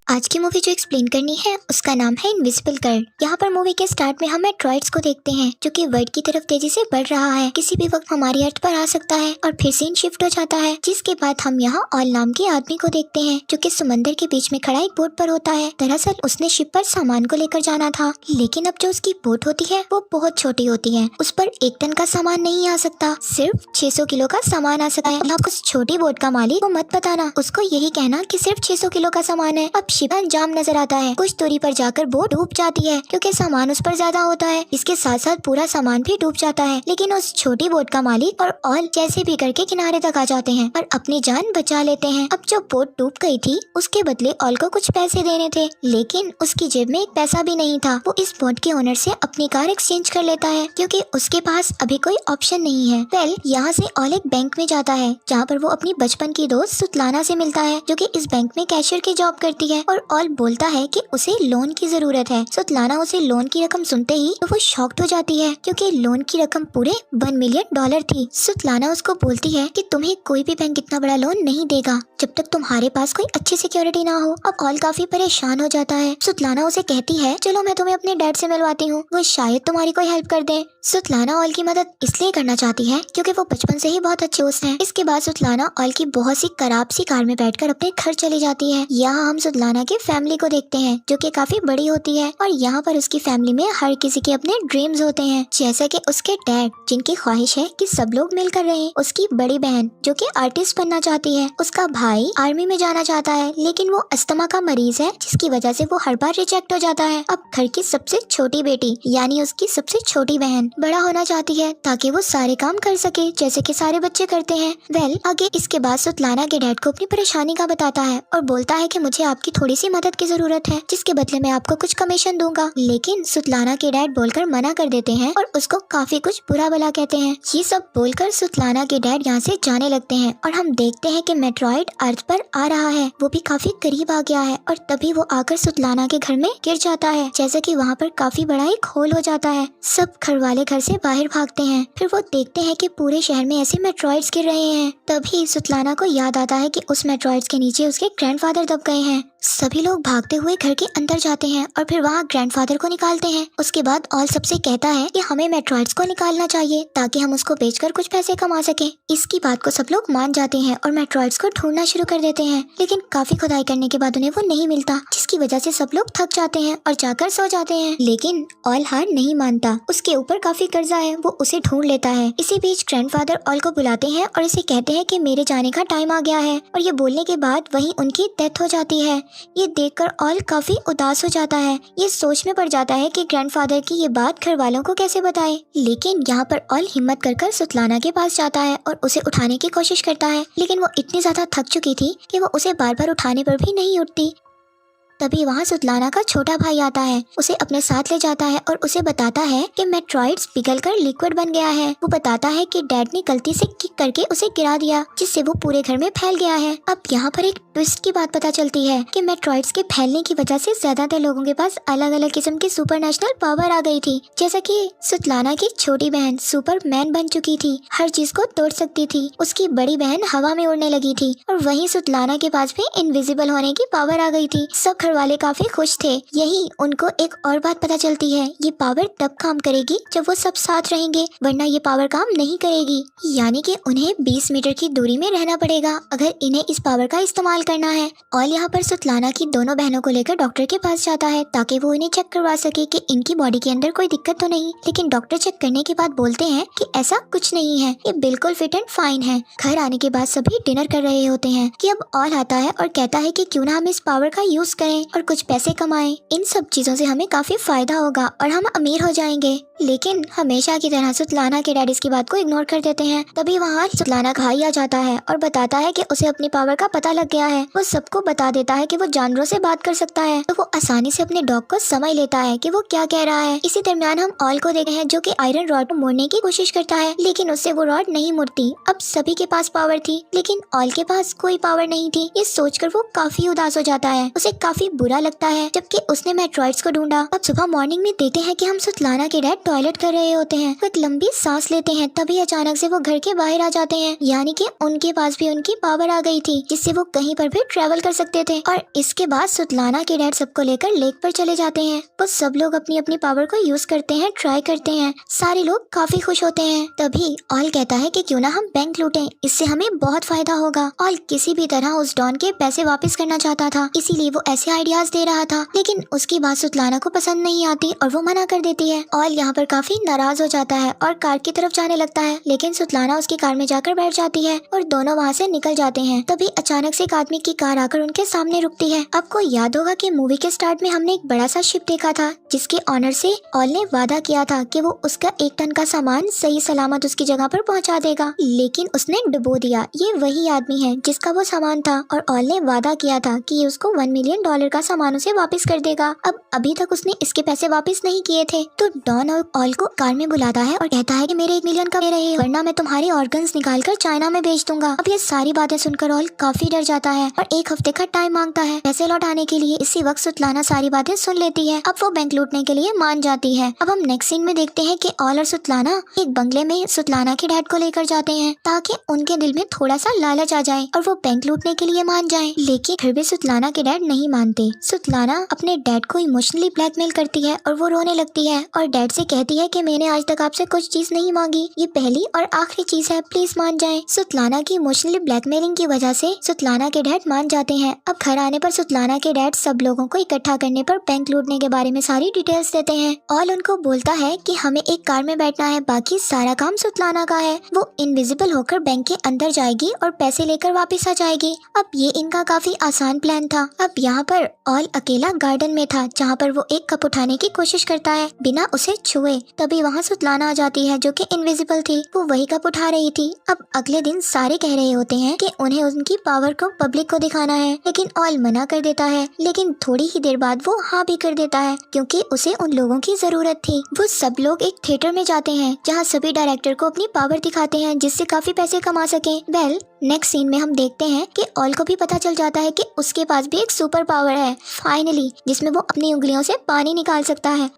आज की मूवी जो एक्सप्लेन करनी है उसका नाम है इनविजिबल गर्ल। यहाँ पर मूवी के स्टार्ट में हम मेट्रॉइड्स को देखते हैं जो कि वर्ल्ड की तरफ तेजी से बढ़ रहा है। किसी भी वक्त हमारी अर्थ पर आ सकता है और फिर सीन शिफ्ट हो जाता है। जिसके बाद हम यहाँ ऑल नाम के आदमी को देखते हैं जो कि समंदर के बीच में खड़ा एक बोट पर होता है। दरअसल उसने शिप पर सामान को लेकर जाना था, लेकिन अब जो उसकी बोट होती है वो बहुत छोटी होती है। उस पर 1 टन का सामान नहीं आ सकता, सिर्फ 600 किलो का सामान आ सकता है। अब उस छोटी बोट का मालिक को मत बताना, उसको यही कहना कि सिर्फ 600 किलो का सामान है। अब शिप जाम नजर आता है। कुछ दूरी पर जाकर बोट डूब जाती है क्योंकि सामान उस पर ज्यादा होता है। इसके साथ साथ पूरा सामान भी डूब जाता है, लेकिन उस छोटी बोट का मालिक और ऑल कैसे भी करके किनारे तक आ जाते हैं और अपनी जान बचा लेते हैं। अब जो बोट डूब गई थी उसके बदले ऑल को कुछ पैसे देने थे, लेकिन उसकी जेब में एक पैसा भी नहीं था। वो इस बोट के ओनर से अपनी कार एक्सचेंज कर लेता है क्योंकि उसके पास अभी कोई ऑप्शन नहीं है। यहाँ से ऑल एक बैंक में जाता है जहाँ पर वो अपनी बचपन की दोस्त सुतलाना से मिलता है जो कि इस बैंक में कैशियर की जॉब करती है। और ऑल बोलता है कि उसे लोन की जरूरत है। सुतलाना उसे लोन की रकम सुनते ही तो वो शॉक्ड हो जाती है क्योंकि लोन की रकम पूरे $1 मिलियन थी। सुतलाना उसको बोलती है कि तुम्हें कोई भी बैंक इतना बड़ा लोन नहीं देगा जब तक तुम्हारे पास कोई अच्छी सिक्योरिटी ना हो। अब ऑल काफी परेशान हो जाता है। सुतलाना उसे कहती है चलो मैं तुम्हें अपने डैड से मिलवाती हूँ, वो शायद तुम्हारी कोई हेल्प कर दे। सुतलाना ऑल की मदद इसलिए करना चाहती है क्योंकि वो बचपन से ही बहुत अच्छे दोस्त हैं। इसके बाद सुतलाना ऑल की बहुत सी खराब सी कार में बैठकर अपने घर चली जाती है। यहाँ हम सुतलाना के फैमिली को देखते हैं जो कि काफी बड़ी होती है और यहाँ पर उसकी फैमिली में हर किसी के अपने ड्रीम्स होते हैं, जैसा कि उसके डैड जिनकी ख्वाहिश है कि सब लोग मिलकर रहें, उसकी बड़ी बहन जो कि आर्टिस्ट बनना चाहती है, उसका भाई आर्मी में जाना चाहता है लेकिन वो अस्थमा का मरीज है जिसकी वजह से वो हर बार रिजेक्ट हो जाता है। अब घर की सबसे छोटी बेटी यानी उसकी सबसे छोटी बहन बड़ा होना चाहती है ताकि वो सारे काम कर सके जैसे कि सारे बच्चे करते हैं। आगे इसके बाद सुतलाना के डैड को अपनी परेशानी का बताता है और बोलता है कि मुझे आपकी थोड़ी सी मदद की जरूरत है जिसके बदले मैं आपको कुछ कमीशन दूंगा, लेकिन सुतलाना के डैड बोलकर मना कर देते हैं और उसको काफी कुछ बुरा भला कहते हैं। ये सब बोलकर सुतलाना के डैड यहाँ से जाने लगते हैं और हम देखते हैं कि मेट्रॉइड अर्थ पर आ रहा है, वो भी काफी करीब आ गया है और तभी वो आकर सुतलाना के घर में गिर जाता है, जैसा कि वहाँ पर काफी बड़ा एक होल हो जाता है। सब घर वाले घर से बाहर भागते हैं। फिर वो देखते हैं कि पूरे शहर में ऐसे मेट्रॉइड्स गिर रहे हैं। तभी सुतलाना को याद आता है कि उस मेट्रॉइड्स के नीचे उसके ग्रैंडफादर दब गए हैं। सभी लोग भागते हुए घर के अंदर जाते हैं और फिर वहाँ ग्रैंडफादर को निकालते हैं। उसके बाद ऑल सबसे कहता है कि हमें मेट्रॉइड्स को निकालना चाहिए ताकि हम उसको बेचकर कुछ पैसे कमा सके। इसकी बात को सब लोग मान जाते हैं और मेट्रॉइड्स को ढूंढना शुरू कर देते हैं, लेकिन काफी खुदाई करने के बाद उन्हें वो नहीं मिलता, जिसकी वजह से सब लोग थक जाते हैं और जाकर सो जाते हैं। लेकिन ऑल हार नहीं मानता, उसके ऊपर काफी कर्जा है, वो उसे ढूंढ लेता है। इसी बीच ग्रैंडफादर ऑल को बुलाते हैं और इसे कहते हैं कि मेरे जाने का टाइम आ गया है, और ये बोलने के बाद वहीं उनकी डेथ हो जाती है। ये देखकर ऑल काफी उदास हो जाता है। ये सोच में पड़ जाता है कि ग्रैंडफादर की ये बात घर वालों को कैसे बताए, लेकिन यहाँ पर ऑल हिम्मत कर सुतलाना के पास जाता है और उसे उठाने की कोशिश करता है, लेकिन वो इतनी ज्यादा थक चुकी थी कि वो उसे बार बार उठाने पर भी नहीं उठती। तभी वहाँ सुतलाना का छोटा भाई आता है, उसे अपने साथ ले जाता है और उसे बताता है कि मेट्रॉइड्स पिघलकर लिक्विड बन गया है। वो बताता है कि डैड ने गलती से किक करके उसे गिरा दिया जिससे वो पूरे घर में फैल गया है। अब यहाँ पर एक ट्विस्ट की बात पता चलती है कि मेट्रॉइड्स के फैलने की वजह से ज्यादातर लोगों के पास अलग अलग किस्म की सुपरनेशनल पावर आ गई थी, जैसा कि सुतलाना की छोटी बहन सुपरमैन बन चुकी थी, हर चीज को तोड़ सकती थी। उसकी बड़ी बहन हवा में उड़ने लगी थी और वहीं सुतलाना के पास भी इनविजिबल होने की पावर आ गई थी। सब घर वाले काफी खुश थे। यही उनको एक और बात पता चलती है, ये पावर तब काम करेगी जब वो सब साथ रहेंगे, वरना ये पावर काम नहीं करेगी। यानी कि उन्हें 20 मीटर की दूरी में रहना पड़ेगा अगर इन्हें इस पावर का इस्तेमाल करना है। और यहाँ पर सुतलाना की दोनों बहनों को लेकर डॉक्टर के पास जाता है ताकि वो इन्हें चेक करवा सके कि इनकी बॉडी के अंदर कोई दिक्कत तो नहीं, लेकिन डॉक्टर चेक करने के बाद बोलते हैं कि ऐसा कुछ नहीं है, ये बिल्कुल फिट एंड फाइन है। घर आने के बाद सभी डिनर कर रहे होते हैं कि अब ऑल आता है और कहता है कि क्यों ना हम इस पावर का यूज करें और कुछ पैसे कमाएं। इन सब चीजों से हमें काफी फायदा होगा और हम अमीर हो जाएंगे। लेकिन हमेशा की तरह सुतलाना के डैड इसकी बात को इग्नोर कर देते हैं। तभी वहाँ सुतलाना का भाई आ जाता है और बताता है कि उसे अपनी पावर का पता लग गया है। वो सबको बता देता है कि वो जानवरों से बात कर सकता है, तो वो आसानी से अपने डॉग को समझ लेता है कि वो क्या कह रहा है। इसी दरमियान हम ऑल को देखते हैं जो कि आयरन रॉड को मोड़ने की कोशिश करता है, लेकिन उससे वो रॉड नहीं मुड़ती। अब सभी के पास पावर थी लेकिन ऑल के पास कोई पावर नहीं थी। ये सोचकर वो काफी उदास हो जाता है, उसे काफी काफी बुरा लगता है, जबकि उसने मेट्रॉइड्स को ढूंढा। अब सुबह मॉर्निंग में देखते हैं कि हम सुतलाना के डैड टॉयलेट कर रहे होते हैं। वो एक लंबी सांस लेते हैं, तभी अचानक से वो घर के बाहर आ जाते हैं, यानी कि उनके पास भी उनकी पावर आ गई थी, जिससे वो कहीं पर भी ट्रेवल कर सकते थे। और इसके बाद सुतलाना के डैड सबको लेकर लेक पर चले जाते हैं। वो सब लोग अपनी अपनी पावर को यूज करते हैं, ट्राई करते हैं। सारे लोग काफी खुश होते हैं। तभी ऑल कहता है कि क्यों ना हम बैंक लूटें, इससे हमें बहुत फायदा होगा। ऑल किसी भी तरह उस डॉन के पैसे वापस करना चाहता था, इसीलिए वो ऐसे आइडियाज दे रहा था, लेकिन उसकी बात सुतलाना को पसंद नहीं आती और वो मना कर देती है। ऑल यहाँ पर काफी नाराज हो जाता है और कार की तरफ जाने लगता है, लेकिन सुतलाना उसकी कार में जाकर बैठ जाती है और दोनों वहाँ से निकल जाते हैं। तभी अचानक से एक आदमी की कार आकर उनके सामने रुकती है। आपको याद होगा कि मूवी के स्टार्ट में हमने एक बड़ा सा शिप देखा था, जिसके ऑनर से ऑल ने वादा किया था कि वो उसका 1 टन का सामान सही सलामत उसकी जगह पर पहुंचा देगा, लेकिन उसने डुबो दिया। ये वही आदमी है जिसका वो सामान था और ऑल ने वादा किया था कि उसको $1 मिलियन का सामान उसे वापस कर देगा। अब अभी तक उसने इसके पैसे वापस नहीं किए थे, तो डॉन और ऑल को कार में बुलाता है और कहता है कि मेरे 1 मिलियन का दे रहे हो, वरना मैं तुम्हारे ऑर्गन्स निकाल कर चाइना में बेच दूंगा। अब ये सारी बातें सुनकर ऑल काफी डर जाता है और 1 हफ्ते का टाइम मांगता है पैसे लौटाने के लिए। इसी वक्त सुतलाना सारी बातें सुन लेती है। अब वो बैंक लूटने के लिए मान जाती है। अब हम नेक्स्ट सीन में देखते हैं कि ऑल और सुतलाना एक बंगले में सुतलाना के डैड को लेकर जाते हैं, ताकि उनके दिल में थोड़ा सा लालच आ जाए और वो बैंक लूटने के लिए मान जाएं। लेकिन फिर भी सुतलाना के डैड नहीं मानते। सुतलाना अपने डैड को इमोशनली ब्लैकमेल करती है और वो रोने लगती है और डैड से कहती है कि मैंने आज तक आपसे कुछ चीज नहीं मांगी, ये पहली और आखिरी चीज है, प्लीज मान जाएं। सुतलाना की इमोशनली ब्लैकमेलिंग की वजह से सुतलाना के डैड मान जाते हैं। अब घर आने पर सुतलाना के डैड सब लोगों को इकट्ठा करने पर बैंक लूटने के बारे में सारी डिटेल्स देते हैं। ऑल उनको बोलता है कि हमें एक कार में बैठना है, बाकी सारा काम सुतलाना का है। वो इनविजिबल होकर बैंक के अंदर जाएगी और पैसे लेकर वापस आ जाएगी। अब ये इनका काफी आसान प्लान था। अब यहाँ पर ऑल अकेला गार्डन में था, जहाँ पर वो एक कप उठाने की कोशिश करता है बिना उसे छुए। तभी वहाँ सुतलाना आ जाती है, जो कि इनविजिबल थी। वो वही कप उठा रही थी। अब अगले दिन सारे कह रहे होते हैं कि उन्हें उनकी पावर को पब्लिक को दिखाना है, लेकिन ऑल मना कर देता है। लेकिन थोड़ी ही देर बाद वो हाँ भी कर देता है, क्योंकि उसे उन लोगों की जरूरत थी। वो सब लोग एक थिएटर में जाते हैं, जहाँ सभी डायरेक्टर को अपनी पावर दिखाते हैं, जिससे काफी पैसे कमा सके। वेल, नेक्स्ट सीन में हम देखते हैं कि ऑल को भी पता चल जाता है कि उसके पास भी एक सुपर पावर है फाइनली, जिसमें वो अपनी उंगलियों से पानी निकाल सकता है।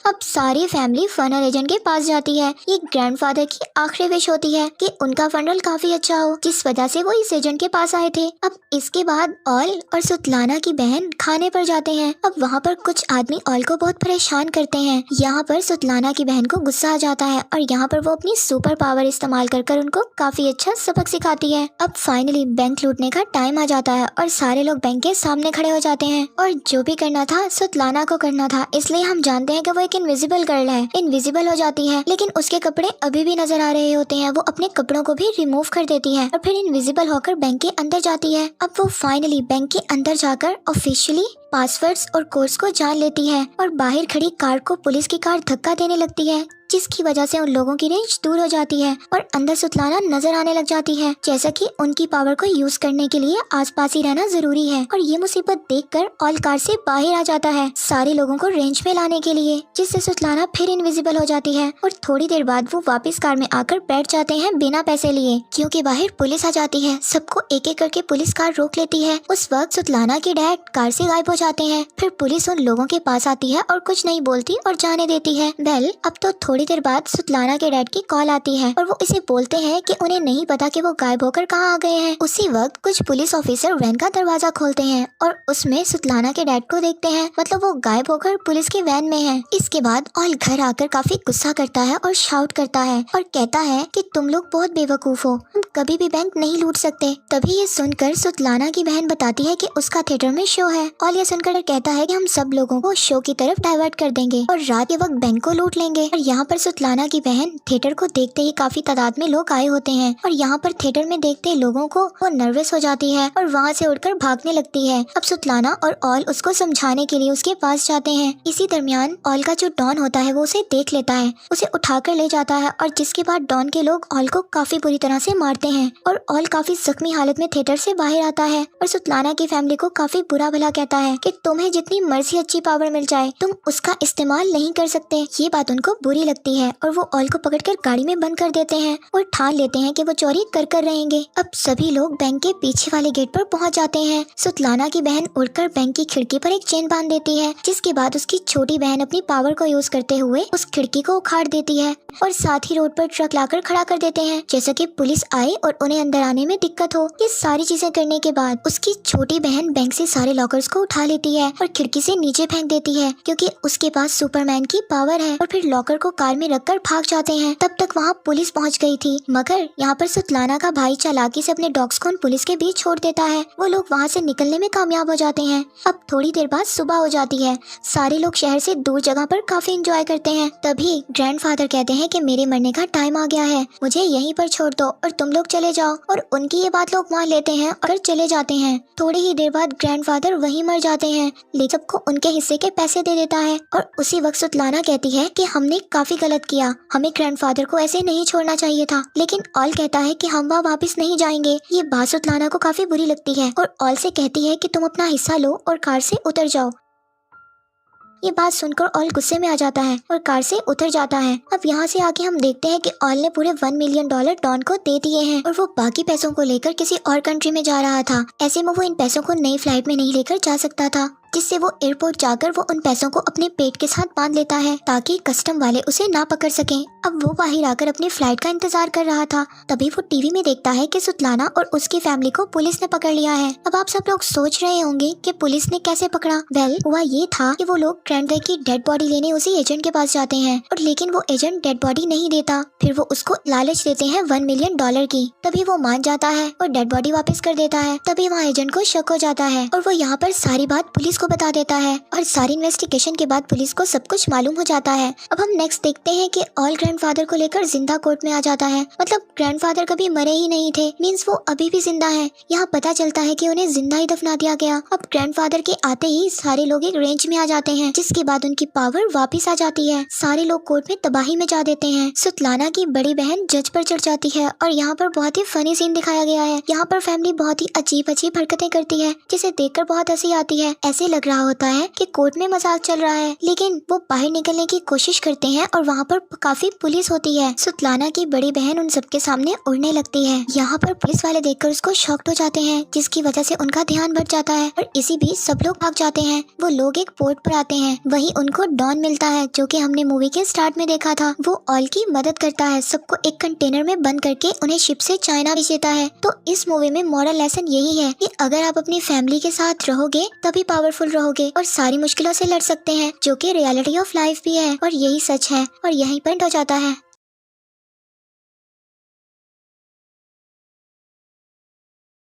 अब सारी फैमिली फनल एजेंट के पास जाती है। ये ग्रैंडफादर की आखिरी विश होती है कि उनका फनल काफी अच्छा हो, जिस वजह से वो इस एजेंट के पास आए थे। अब इसके बाद ऑल और सुतलाना की बहन खाने पर जाते हैं। अब वहाँ पर कुछ आदमी ऑल को बहुत परेशान करते हैं। यहाँ पर सुतलाना की बहन को गुस्सा आ जाता है और यहाँ पर वो अपनी सुपर पावर इस्तेमाल कर उनको काफी अच्छा सबक सिखाती है। अब फाइनली बैंक लूटने का टाइम आ जाता है और सारे लोग बैंक के सामने खड़े हो जाते हैं और जो भी करना था सुतलाना को करना था, इसलिए हम जानते हैं कि वो एक इनविजिबल गर्ल है। इनविजिबल हो जाती है, लेकिन उसके कपड़े अभी भी नजर आ रहे होते हैं। वो अपने कपड़ों को भी रिमूव कर देती है और फिर इनविजिबल होकर बैंक के अंदर जाती है। अब वो फाइनली बैंक के अंदर जाकर ऑफिशियली पासवर्ड्स और कोड्स को जान लेती है और बाहर खड़ी कार को पुलिस की कार धक्का देने लगती है, जिसकी वजह से उन लोगों की रेंज दूर हो जाती है और अंदर सुतलाना नजर आने लग जाती है, जैसा कि उनकी पावर को यूज करने के लिए आसपास ही रहना जरूरी है। और ये मुसीबत देखकर ऑल कार से बाहर आ जाता है सारे लोगों को रेंज में लाने के लिए, जिससे सुतलाना फिर इनविजिबल हो जाती है और थोड़ी देर बाद वो वापस कार में आकर बैठ जाते हैं बिना पैसे लिए, क्योंकि बाहर पुलिस आ जाती है। सबको एक एक करके पुलिस कार रोक लेती है। उस वक्त सुतलाना के डैड कार से गायब हो जाते हैं। फिर पुलिस उन लोगों के पास आती है और कुछ नहीं बोलती और जाने देती है। वेल, अब तो थोड़ी देर बाद सुतलाना के डैड की कॉल आती है और वो इसे बोलते हैं कि उन्हें नहीं पता कि वो गायब होकर कहाँ आ गए हैं। उसी वक्त कुछ पुलिस ऑफिसर वैन का दरवाजा खोलते हैं और उसमें सुतलाना के डैड को देखते हैं, मतलब वो गायब होकर पुलिस के वैन में है। इसके बाद ऑल घर आकर काफी गुस्सा करता है और शाउट करता है और कहता है कि तुम लोग बहुत बेवकूफ हो, हम कभी भी बैंक नहीं लूट सकते। तभी ये सुनकर सुतलाना की बहन बताती है कि उसका थिएटर में शो है। ऑल ये सुनकर कहता है कि हम सब लोगों को शो की तरफ डाइवर्ट कर देंगे और रात के वक्त बैंक को लूट लेंगे। और यहाँ पर सुतलाना की बहन थिएटर को देखते ही काफी तादाद में लोग आए होते हैं और यहाँ पर थिएटर में देखते लोगों को वो नर्वस हो जाती है और वहाँ से उड़कर भागने लगती है। अब सुतलाना और ऑल उसको समझाने के लिए उसके पास जाते हैं। इसी दरमियान ऑल का जो डॉन होता है वो उसे देख लेता है, उसे उठाकर ले जाता है और जिसके बाद डॉन के लोग ऑल को काफी बुरी तरह से मारते हैं और ऑल काफी जख्मी हालत में थिएटर से बाहर आता है और सुतलाना की फैमिली को काफी बुरा भला कहता है कि तुम्हें जितनी मर्जी अच्छी पावर मिल जाए, तुम उसका इस्तेमाल नहीं कर सकते। ये बात उनको बुरी लगती लगती है और वो ऑल को पकड़कर गाड़ी में बंद कर देते हैं और ठान लेते हैं कि वो चोरी कर रहेंगे। अब सभी लोग बैंक के पीछे वाले गेट पर पहुंच जाते हैं। सुतलाना की बहन उड़कर बैंक की खिड़की पर एक चेन बांध देती है, जिसके बाद उसकी छोटी बहन अपनी पावर को यूज करते हुए उस खिड़की को उखाड़ देती है और साथ ही रोड पर ट्रक लाकर खड़ा कर देते हैं, जैसा कि पुलिस आए और उन्हें अंदर आने में दिक्कत हो। ये सारी चीजें करने के बाद उसकी छोटी बहन बैंक से सारे लॉकर्स को उठा लेती है और खिड़की से नीचे फेंक देती है, क्योंकि उसके पास सुपरमैन की पावर है, और फिर लॉकर को कार में रखकर भाग जाते हैं। तब तक वहाँ पुलिस पहुँच गई थी, मगर यहाँ पर सुतलाना का भाई चालाकी से अपने डॉग्स को उन पुलिस के बीच छोड़ देता है। वो लोग वहाँ से निकलने में कामयाब हो जाते हैं। अब थोड़ी देर बाद सुबह हो जाती है। सारे लोग शहर से दूर जगह पर काफी एंजॉय करते हैं। तभी ग्रैंडफादर कहते हैं कि मेरे मरने का टाइम आ गया है, मुझे यहीं पर छोड़ दो और तुम लोग चले जाओ, और उनकी ये बात लोग मान लेते हैं और चले जाते हैं। थोड़ी ही देर बाद ग्रैंडफादर वहीं मर जाते हैं, लेकिन सबको उनके हिस्से के पैसे दे देता है। और उसी वक्त सुतलाना कहती है कि हमने काफी गलत किया, हमें ग्रैंडफादर को ऐसे नहीं छोड़ना चाहिए था। लेकिन ऑल कहता है कि हम वहाँ वापस नहीं जाएंगे। ये बात सुतलाना को काफी बुरी लगती है और ऑल से कहती है कि तुम अपना हिस्सा लो और कार से उतर जाओ। ये बात सुनकर ऑल गुस्से में आ जाता है और कार से उतर जाता है। अब यहाँ से आगे हम देखते हैं कि ऑल ने पूरे $1 मिलियन डॉन को दे दिए हैं और वो बाकी पैसों को लेकर किसी और कंट्री में जा रहा था। ऐसे में वो इन पैसों को नई फ्लाइट में नहीं लेकर जा सकता था, जिससे वो एयरपोर्ट जाकर वो उन पैसों को अपने पेट के साथ बांध लेता है ताकि कस्टम वाले उसे ना पकड़ सकें। अब वो बाहर आकर अपनी फ्लाइट का इंतजार कर रहा था। तभी वो टीवी में देखता है कि सुतलाना और उसकी फैमिली को पुलिस ने पकड़ लिया है। अब आप सब लोग सोच रहे होंगे कि पुलिस ने कैसे पकड़ा। वेल, हुआ ये था कि वो लोग ग्रैंडफादर की डेड बॉडी लेने उसी एजेंट के पास जाते हैं, और लेकिन वो एजेंट डेड बॉडी नहीं देता। फिर वो उसको लालच देते हैं $1 मिलियन की। तभी वो मान जाता है और डेड बॉडी वापस कर देता है। तभी वहाँ एजेंट को शक हो जाता है और वो यहाँ पर सारी बात पुलिस को बता देता है, और सारी इन्वेस्टिगेशन के बाद पुलिस को सब कुछ मालूम हो जाता है। अब हम नेक्स्ट देखते हैं कि ऑल ग्रैंडफादर को लेकर जिंदा कोर्ट में आ जाता है। मतलब ग्रैंडफादर कभी मरे ही नहीं थे, मींस वो अभी भी जिंदा है। यहाँ पता चलता है कि उन्हें जिंदा ही दफना दिया गया। अब ग्रैंडफादर के आते ही सारे लोग एक रेंज में आ जाते हैं, जिसके बाद उनकी पावर वापिस आ जाती है। सारे लोग कोर्ट में तबाही में जा देते हैं। सुतलाना की बड़ी बहन जज पर चढ़ जाती है और यहाँ पर बहुत ही फनी सीन दिखाया गया है। यहाँ पर फैमिली बहुत ही अजीब अजीब हरकतें करती है, जिसे देखकर बहुत हंसी आती है। ऐसे लग रहा होता है कि कोर्ट में मजाक चल रहा है, लेकिन वो बाहर निकलने की कोशिश करते हैं और वहाँ पर काफी पुलिस होती है। सुतलाना की बड़ी बहन उन सबके सामने उड़ने लगती है। यहाँ पर पुलिस वाले देखकर उसको शॉक्ड हो जाते हैं, जिसकी वजह से उनका ध्यान भट जाता है और इसी बीच सब लोग भाग जाते हैं। वो लोग एक पोर्ट पर आते हैं, वहीं उनको डॉन मिलता है, जो कि हमने मूवी के स्टार्ट में देखा था। वो ऑल की मदद करता है, सबको एक कंटेनर में बंद करके उन्हें शिप से चाइना भेज देता है। तो इस मूवी में मॉरल लेसन यही है कि अगर आप अपनी फैमिली के साथ रहोगे तभी पावरफुल रहोगे और सारी मुश्किलों से लड़ सकते हैं, जो कि रियलिटी ऑफ लाइफ भी है और यही सच है। और यही पॉइंट हो जाता है।